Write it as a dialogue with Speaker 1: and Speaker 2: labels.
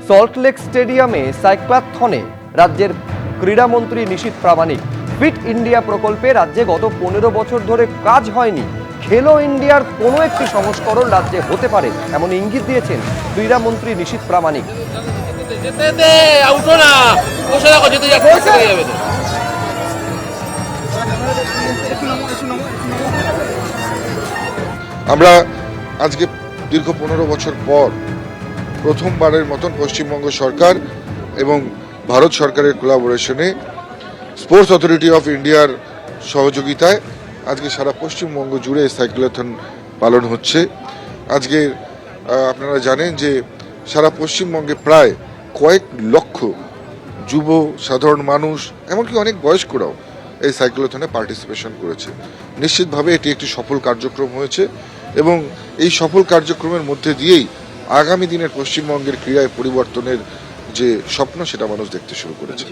Speaker 1: সল্টলেক স্টেডিয়ামে সাইক্লাথনে রাজ্যের ক্রীড়ামন্ত্রী নিশীথ প্রামাণিক। Fit India প্রকল্পে রাজ্যে গত 15 বছর ধরে কাজ হয়নি, খেলো ইন্ডিয়ার কোনো একটি সংস্করণ রাজ্যে হতে পারে এমন ইঙ্গিত দিয়েছেন ক্রীড়ামন্ত্রী নিশীথ প্রামাণিক।
Speaker 2: আমরা আজকে দীর্ঘ 15 বছর পর প্রথমবারের মতন পশ্চিমবঙ্গ সরকার এবং ভারত সরকারের কোলাবোরেশনে স্পোর্টস অথরিটি অফ ইন্ডিয়ার সহযোগিতায় আজকে সারা পশ্চিমবঙ্গ জুড়ে সাইক্লোথন পালন হচ্ছে। আজকে আপনারা জানেন যে সারা পশ্চিমবঙ্গে প্রায় কয়েক লক্ষ যুব সাধারণ মানুষ এমনকি অনেক বয়স্করাও এই সাইক্লোথনে পার্টিসিপেশন করেছে। নিশ্চিতভাবে এটি একটি সফল কার্যক্রম হয়েছে এবং এই সফল কার্যক্রমের মধ্যে দিয়েই আগামী দিনের পশ্চিমবঙ্গের ক্রীড়ায় পরিবর্তনের যে স্বপ্ন সেটা মানুষ দেখতে শুরু করেছে।